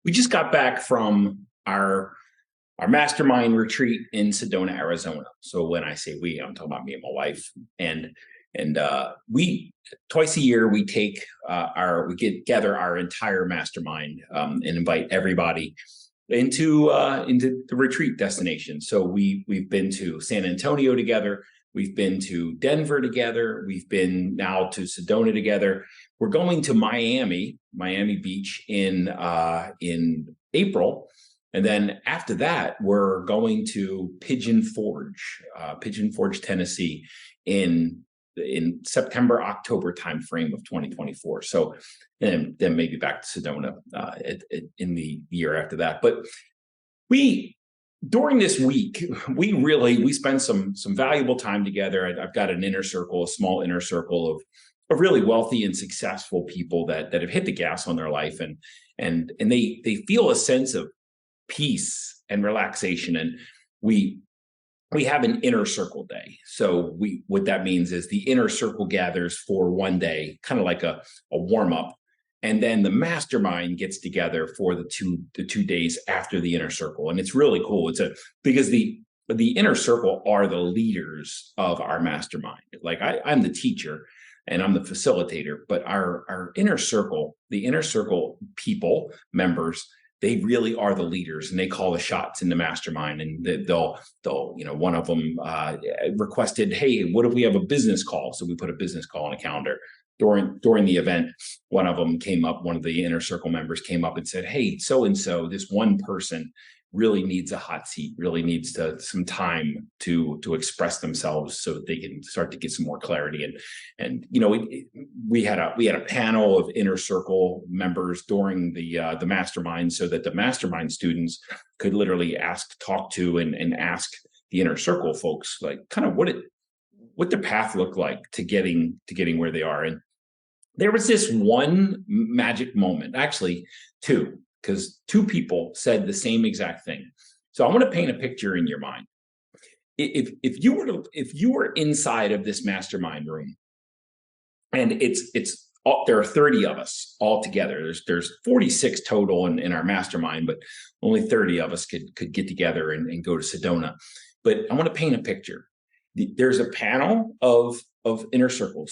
We just got back from our mastermind retreat in Sedona, Arizona. So when I say we, I'm talking about me and my wife. And we twice a year we take we get gather our entire mastermind and invite everybody into the retreat destination. So we've been to San Antonio together. We've been to Denver together. We've been now to Sedona together. We're going to Miami Beach in April, and then after that, we're going to Pigeon Forge, Tennessee, in September, October timeframe of 2024. So, and then maybe back to Sedona in the year after that. But we during this week, we spent some valuable time together. I've got an inner circle, a small inner circle of really wealthy and successful people that have hit the gas on their life, and they feel a sense of peace and relaxation. And we have an inner circle day. So what that means is the inner circle gathers for one day, kind of like a warm up. And then the mastermind gets together for the two days after the inner circle. And it's really cool. Because the inner circle are the leaders of our mastermind. Like I'm the teacher and I'm the facilitator, but our inner circle, the inner circle people, members, they really are the leaders, and they call the shots in the mastermind. And they'll one of them requested, hey, what if we have a business call? So we put a business call on a calendar. During the event, one of the inner circle members came up and said, hey, so-and-so, this one person really needs a hot seat, really needs some time to express themselves so that they can start to get some more clarity. And we had a panel of inner circle members during the mastermind, so that the mastermind students could literally talk to and ask the inner circle folks, like, kind of what the path looked like to getting where they are. And there was this one magic moment, actually two, because two people said the same exact thing. So I want to paint a picture in your mind. If you were inside of this mastermind room, and there are 30 of us all together. There's 46 total in our mastermind, but only 30 of us could get together and go to Sedona. But I want to paint a picture. There's a panel of inner circle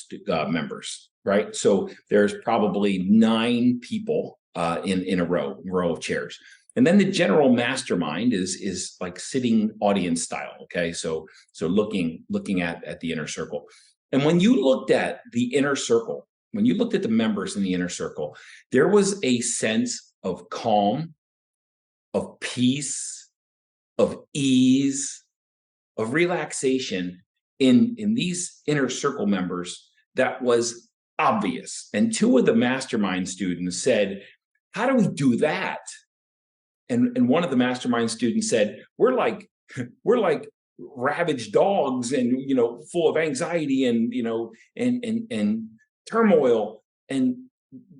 members, right? So there's probably 9 people in a row of chairs. And then the general mastermind is like sitting audience style. Okay. So looking at the inner circle. And when you looked at the inner circle, when you looked at the members in the inner circle, there was a sense of calm, of peace, of ease, of relaxation in these inner circle members that was obvious. And 2 of the mastermind students said, how do we do that? And one of the mastermind students said, we're like ravaged dogs, and full of anxiety and turmoil. And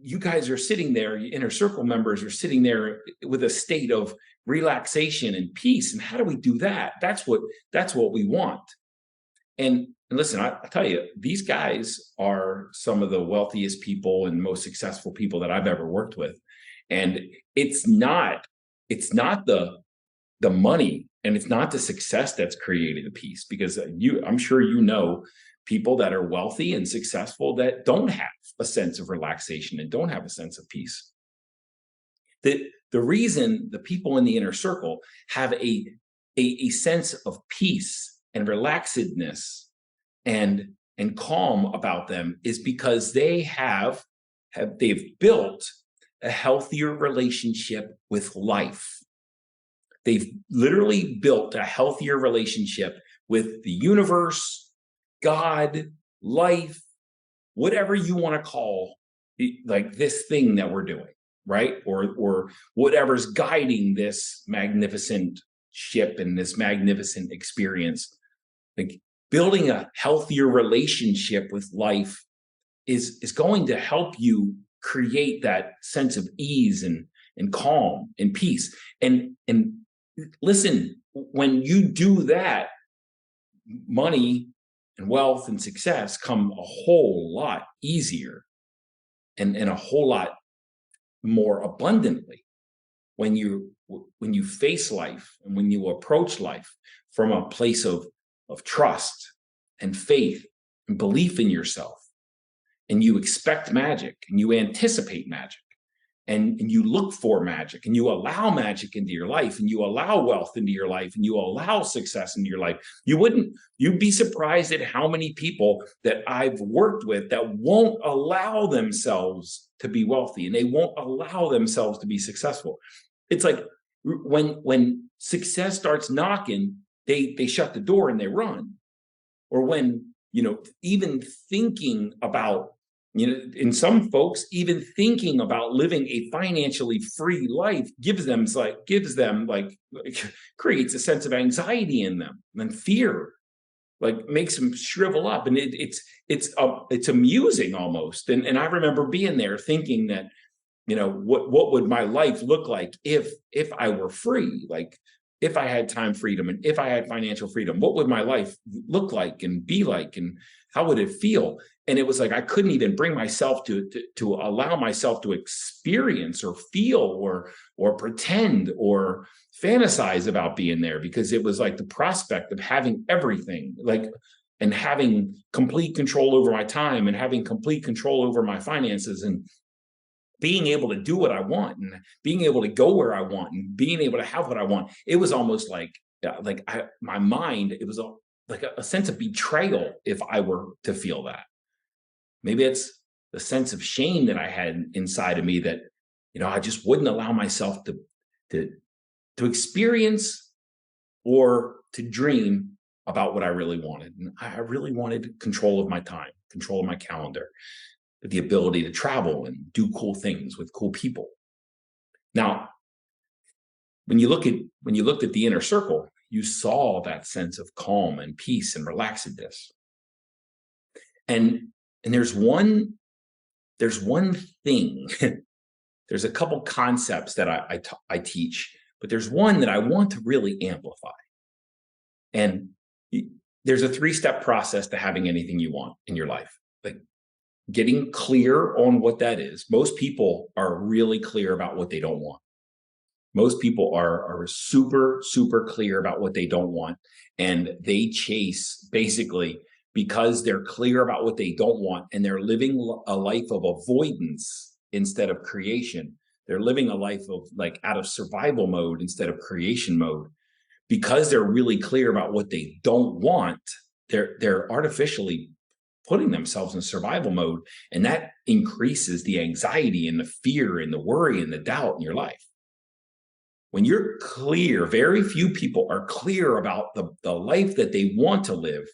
you guys are sitting there, inner circle members are sitting there with a state of relaxation and peace. And how do we do that? That's what we want. And listen, I tell you, these guys are some of the wealthiest people and most successful people that I've ever worked with. And it's not the money, and it's not the success that's created the peace, because I'm sure people that are wealthy and successful that don't have a sense of relaxation and don't have a sense of peace. The reason the people in the inner circle have a sense of peace and relaxedness and calm about them is because they've built a healthier relationship with life. They've literally built a healthier relationship with the universe, God, life, whatever you want to call like this thing that we're doing, right? Or whatever's guiding this magnificent ship and this magnificent experience. Like, building a healthier relationship with life is going to help you create that sense of ease and calm and peace. And listen, when you do that, money and wealth and success come a whole lot easier and a whole lot more abundantly. when you face life and when you approach life from a place of trust and faith and belief in yourself, and you expect magic and you anticipate magic, and you look for magic and you allow magic into your life and you allow wealth into your life and you allow success into your life, you'd be surprised at how many people that I've worked with that won't allow themselves to be wealthy and they won't allow themselves to be successful. It's like when success starts knocking, they shut the door and they run. Or when, even thinking about, in some folks, even thinking about living a financially free life creates a sense of anxiety in them, and fear, like makes them shrivel up. And it's amusing almost. And I remember being there thinking that, what would my life look like if I were free? Like, if I had time freedom and if I had financial freedom, what would my life look like and be like, and how would it feel? And it was like I couldn't even bring myself to allow myself to experience or feel or pretend or fantasize about being there, because it was like the prospect of having everything, and having complete control over my time and having complete control over my finances and being able to do what I want and being able to go where I want and being able to have what I want. It was almost my mind, it was like a sense of betrayal if I were to feel that. Maybe it's the sense of shame that I had inside of me that, I just wouldn't allow myself to experience or to dream about what I really wanted. And I really wanted control of my time, control of my calendar, the ability to travel and do cool things with cool people. Now, when you looked at the inner circle, you saw that sense of calm and peace and relaxedness. And there's one thing, there's a couple concepts that I teach, but there's one that I want to really amplify. And there's a 3-step process to having anything you want in your life. Like, getting clear on what that is. Most people are really clear about what they don't want. Most people are super, super clear about what they don't want. And they chase, basically, because they're clear about what they don't want and they're living a life of avoidance instead of creation. They're living a life of out of survival mode instead of creation mode. Because they're really clear about what they don't want, they're artificially putting themselves in survival mode, and that increases the anxiety and the fear and the worry and the doubt in your life. When you're clear, very few people are clear about the life that they want to live.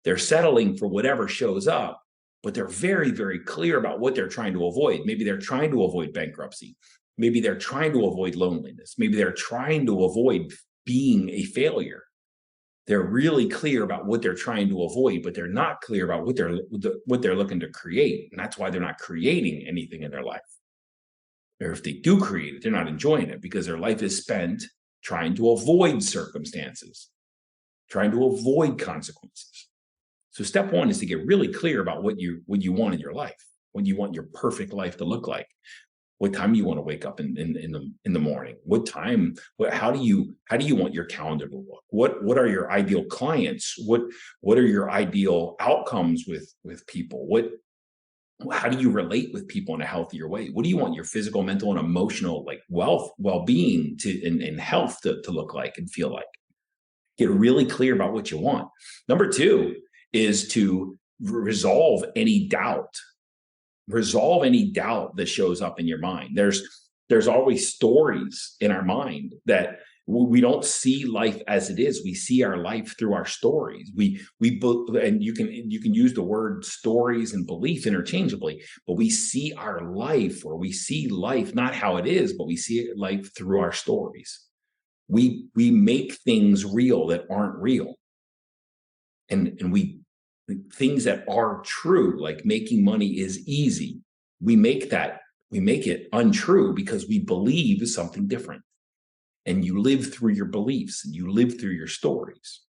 They're settling for whatever shows up, but they're very, very clear about what they're trying to avoid. Maybe they're trying to avoid bankruptcy. Maybe they're trying to avoid loneliness. Maybe they're trying to avoid being a failure. They're really clear about what they're trying to avoid, but they're not clear about what they're looking to create. And that's why they're not creating anything in their life. Or if they do create it, they're not enjoying it because their life is spent trying to avoid circumstances, trying to avoid consequences. So step one is to get really clear about what you want in your life, what you want your perfect life to look like. What time you want to wake up in the morning? What time? How do you want your calendar to look? What are your ideal clients? What are your ideal outcomes with people? How do you relate with people in a healthier way? What do you want your physical, mental, and emotional well-being and health to look like and feel like? Get really clear about what you want. Number 2 is to resolve any doubt. Resolve any doubt that shows up in your mind. There's always stories in our mind that we don't see life as it is. We see our life through our stories. And you can use the word stories and belief interchangeably, but we see our life, or we see life not how it is, but we see life through our stories. We make things real that aren't real, and things that are true, like making money is easy. We make it untrue because we believe something different. And you live through your beliefs and you live through your stories.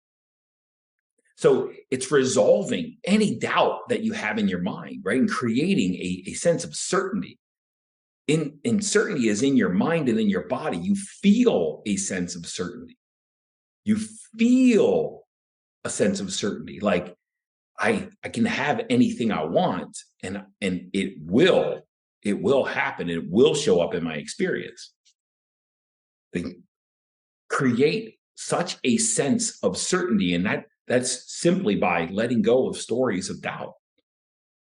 So it's resolving any doubt that you have in your mind, right? And creating a sense of certainty. in certainty is in your mind and in your body. You feel a sense of certainty. You feel a sense of certainty, like I can have anything I want, and it will happen. It will show up in my experience. They create such a sense of certainty, and that's simply by letting go of stories of doubt,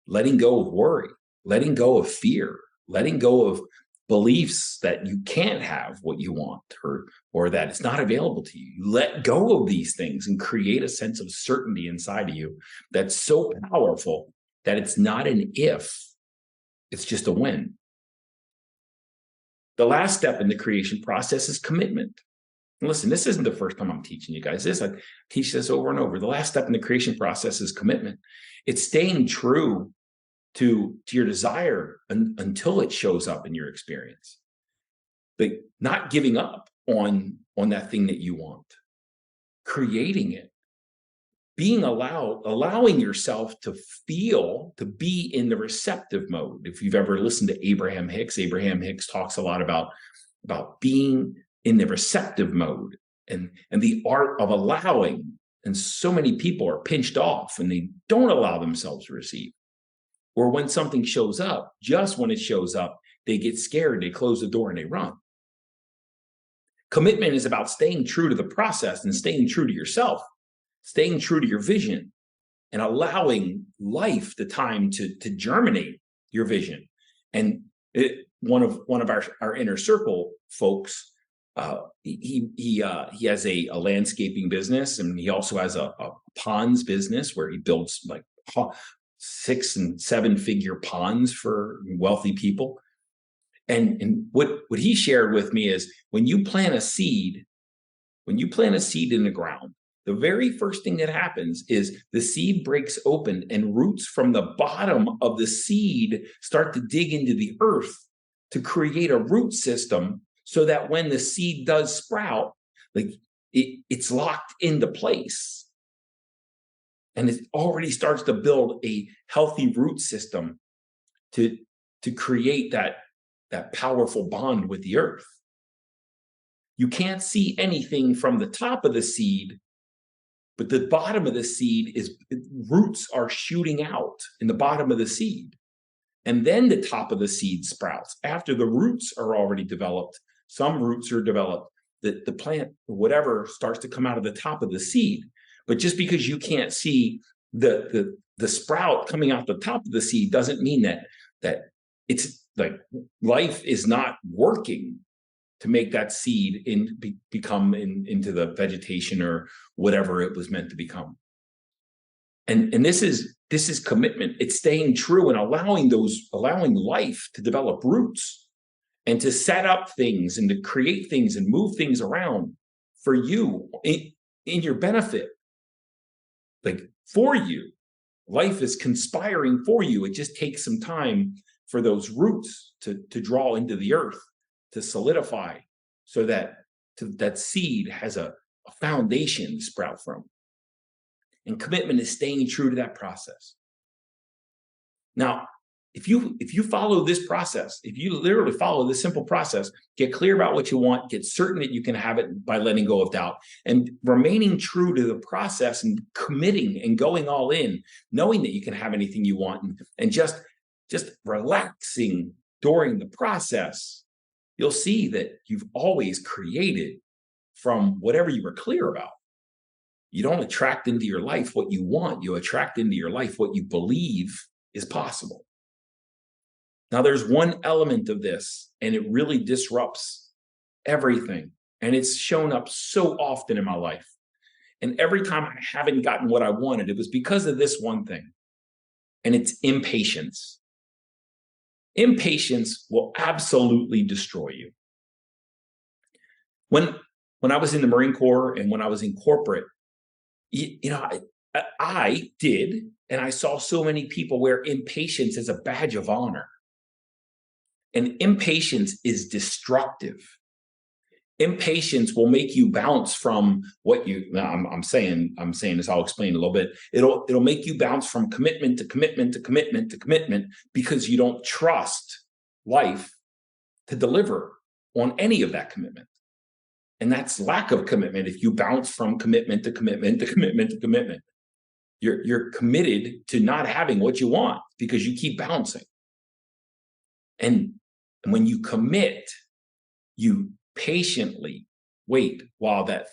letting go of worry, letting go of fear, letting go of beliefs that you can't have what you want, or that it's not available to you. You let go of these things and create a sense of certainty inside of you that's so powerful that it's not an if, it's just a when. The last step in the creation process is commitment. And listen, this isn't the first time I'm teaching you guys this. I teach this over and over. The last step in the creation process is commitment. It's staying true to your desire until it shows up in your experience. But not giving up on that thing that you want, creating it, allowing yourself to feel, to be in the receptive mode. If you've ever listened to Abraham Hicks talks a lot about being in the receptive mode and the art of allowing. And so many people are pinched off and they don't allow themselves to receive. Or when something shows up, just when it shows up, they get scared, they close the door and they run. Commitment is about staying true to the process and staying true to yourself, staying true to your vision, and allowing life the time to germinate your vision. And one of our inner circle folks, he has a landscaping business, and he also has a ponds business where he builds like 6 and 7 figure ponds for wealthy people. And what he shared with me is when you plant a seed in the ground, the very first thing that happens is the seed breaks open and roots from the bottom of the seed start to dig into the earth to create a root system so that when the seed does sprout, like it's locked into place. And it already starts to build a healthy root system to create that powerful bond with the earth. You can't see anything from the top of the seed, but the bottom of the seed roots are shooting out in the bottom of the seed. And then the top of the seed sprouts. After the roots are already developed, some roots are developed, the plant, whatever, starts to come out of the top of the seed. But just because you can't see the sprout coming out the top of the seed doesn't mean that it's like life is not working to make that seed become into the vegetation or whatever it was meant to become. And this is commitment. It's staying true and allowing life to develop roots and to set up things and to create things and move things around for you in your benefit. Like for you, life is conspiring for you. It just takes some time for those roots to draw into the earth, to solidify, so that seed has a foundation to sprout from. And commitment is staying true to that process. Now, if you follow this process, if you literally follow this simple process, get clear about what you want, get certain that you can have it by letting go of doubt, and remaining true to the process and committing and going all in, knowing that you can have anything you want, and just relaxing during the process, you'll see that you've always created from whatever you were clear about. You don't attract into your life what you want. You attract into your life what you believe is possible. Now, there's one element of this, and it really disrupts everything. And it's shown up so often in my life. And every time I haven't gotten what I wanted, it was because of this one thing. And it's impatience. Impatience will absolutely destroy you. When I was in the Marine Corps and when I was in corporate, I did, and I saw so many people wear impatience as a badge of honor. And impatience is destructive. Impatience will make you bounce from what you. Now I'm saying this. I'll explain a little bit. It'll make you bounce from commitment to commitment to commitment to commitment because you don't trust life to deliver on any of that commitment. And that's lack of commitment. If you bounce from commitment to commitment to commitment to commitment, you're committed to not having what you want because you keep bouncing. And when you commit, you patiently wait while the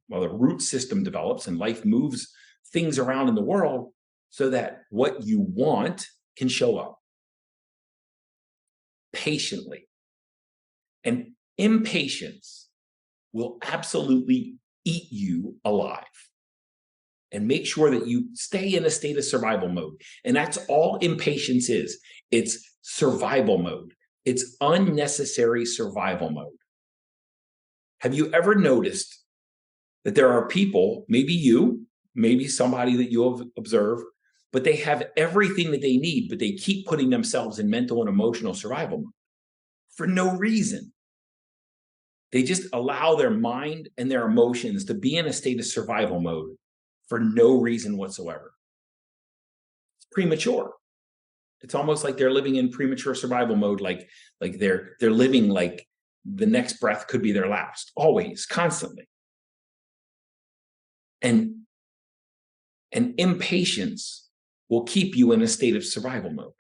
root system develops and life moves things around in the world so that what you want can show up patiently. And impatience will absolutely eat you alive. And make sure that you stay in a state of survival mode. And that's all impatience is. It's survival mode. It's unnecessary survival mode. Have you ever noticed that there are people, maybe you, maybe somebody that you have observed, but they have everything that they need, but they keep putting themselves in mental and emotional survival mode for no reason. They just allow their mind and their emotions to be in a state of survival mode for no reason whatsoever. It's premature. It's almost like they're living in premature survival mode, like they're living like the next breath could be their last, always, constantly. And impatience will keep you in a state of survival mode.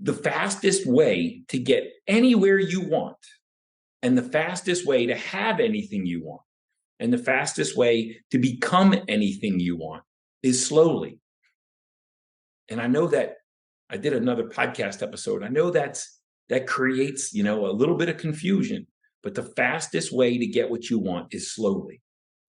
The fastest way to get anywhere you want, and the fastest way to have anything you want, and the fastest way to become anything you want is slowly. And I know that I did another podcast episode. I know that creates, a little bit of confusion, but the fastest way to get what you want is slowly.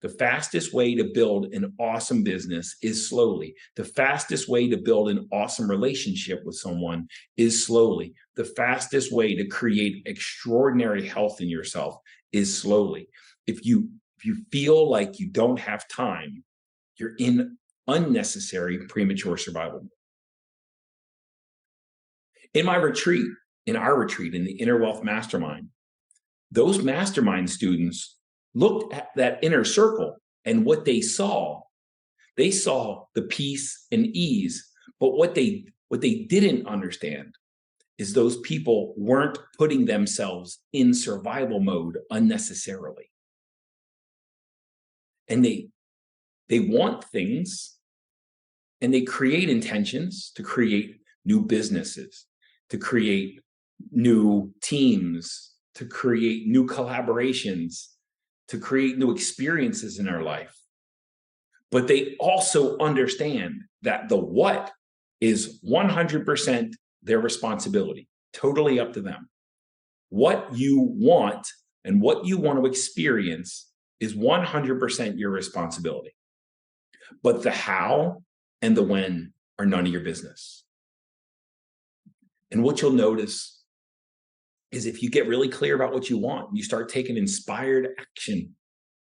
The fastest way to build an awesome business is slowly. The fastest way to build an awesome relationship with someone is slowly. The fastest way to create extraordinary health in yourself is slowly. If you feel like you don't have time, you're in unnecessary premature survival. In our retreat, in the Inner Wealth Mastermind, those mastermind students looked at that inner circle, and what they saw the peace and ease. But what they didn't understand is those people weren't putting themselves in survival mode unnecessarily. And they want things, and they create intentions to create new businesses, to create new teams, to create new collaborations, to create new experiences in our life. But they also understand that the what is 100% their responsibility, totally up to them. What you want and what you want to experience is 100% your responsibility. But the how and the when are none of your business. And what you'll notice is if you get really clear about what you want, you start taking inspired action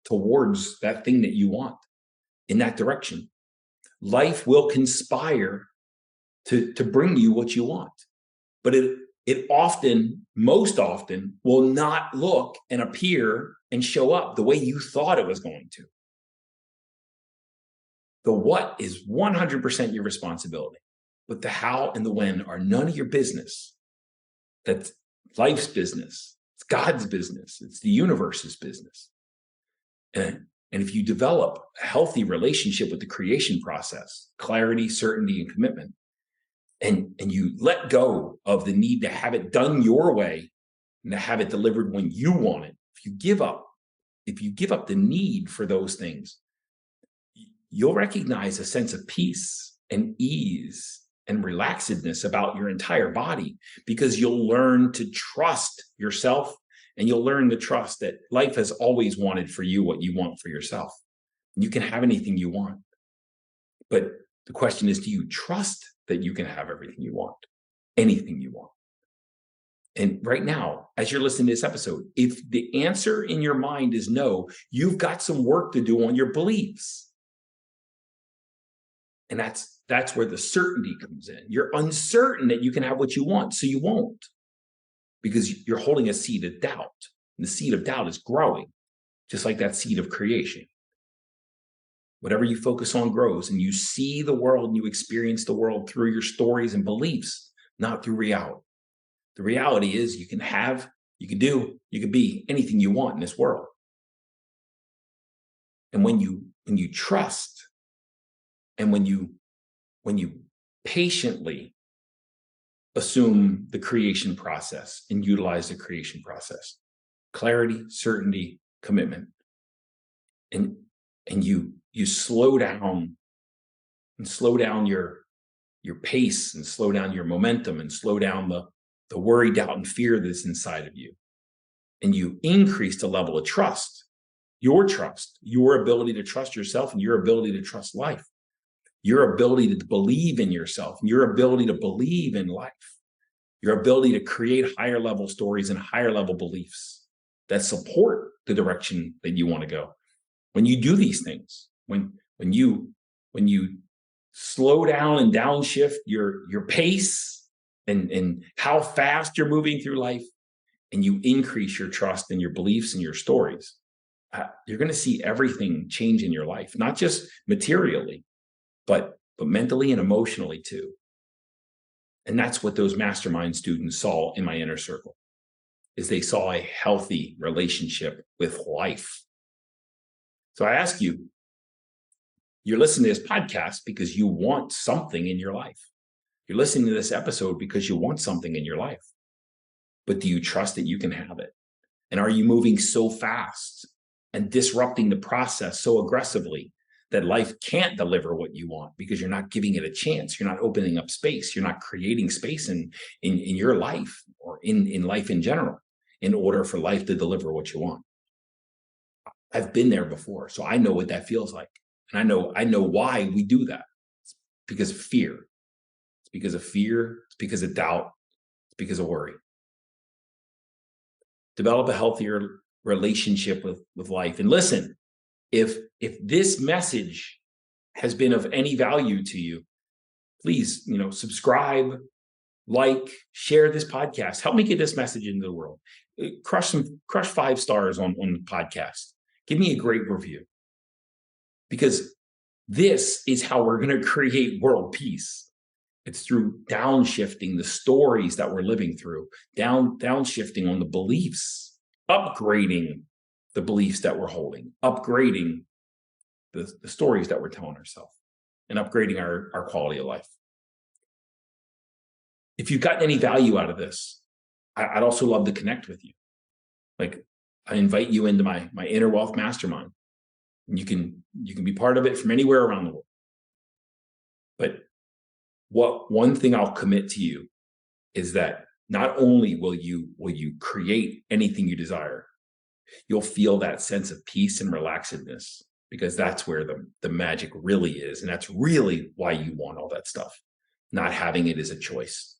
towards that thing that you want in that direction, life will conspire to bring you what you want. But it often, most often, will not look and appear and show up the way you thought it was going to. The what is 100% your responsibility, but the how and the when are none of your business. That's life's business. It's God's business. It's the universe's business. And if you develop a healthy relationship with the creation process, clarity, certainty, and commitment, and you let go of the need to have it done your way and to have it delivered when you want it, if you give up the need for those things, you'll recognize a sense of peace and ease and relaxedness about your entire body, because you'll learn to trust yourself, and you'll learn to trust that life has always wanted for you what you want for yourself. You can have anything you want. But the question is, do you trust that you can have everything you want, anything you want? And right now, as you're listening to this episode, if the answer in your mind is no, you've got some work to do on your beliefs. And that's where the certainty comes in. You're uncertain that you can have what you want, so you won't, because you're holding a seed of doubt. And the seed of doubt is growing, just like that seed of creation. Whatever you focus on grows, and you see the world and you experience the world through your stories and beliefs, not through reality. The reality is you can have, you can do, you can be anything you want in this world. And when you trust, and when you patiently assume the creation process and utilize the creation process, clarity, certainty, commitment, and you slow down, and slow down your pace, and slow down your momentum, and slow down the worry, doubt, and fear that's inside of you, and you increase the level of trust, your ability to trust yourself, and your ability to trust life, your ability to believe in yourself, and your ability to believe in life, your ability to create higher level stories and higher level beliefs that support the direction that you want to go. When you do these things, when you slow down and downshift your pace, and how fast you're moving through life, and you increase your trust and your beliefs and your stories, you're going to see everything change in your life, not just materially, but mentally and emotionally too. And that's what those mastermind students saw in my inner circle, is they saw a healthy relationship with life. So I ask you, you're listening to this podcast because you want something in your life. You're listening to this episode because you want something in your life. But do you trust that you can have it? And are you moving so fast and disrupting the process so aggressively that life can't deliver what you want because you're not giving it a chance? You're not opening up space. You're not creating space in your life, or in life in general, in order for life to deliver what you want. I've been there before, so I know what that feels like. And I know why we do that. It's because of fear. It's because of fear. It's because of doubt. It's because of worry. Develop a healthier relationship with life. And listen, if this message has been of any value to you, please, subscribe, like, share this podcast. Help me get this message into the world. Crush 5 stars on the podcast. Give me a great review, because this is how we're going to create world peace. It's through downshifting the stories that we're living through, downshifting on the beliefs, upgrading the beliefs that we're holding, upgrading the stories that we're telling ourselves, and upgrading our quality of life. If you've gotten any value out of this, I'd also love to connect with you. Like, I invite you into my Inner Wealth Mastermind. And you can be part of it from anywhere around the world. But one thing I'll commit to you is that not only will you create anything you desire, you'll feel that sense of peace and relaxedness, because that's where the magic really is. And that's really why you want all that stuff. Not having it is a choice.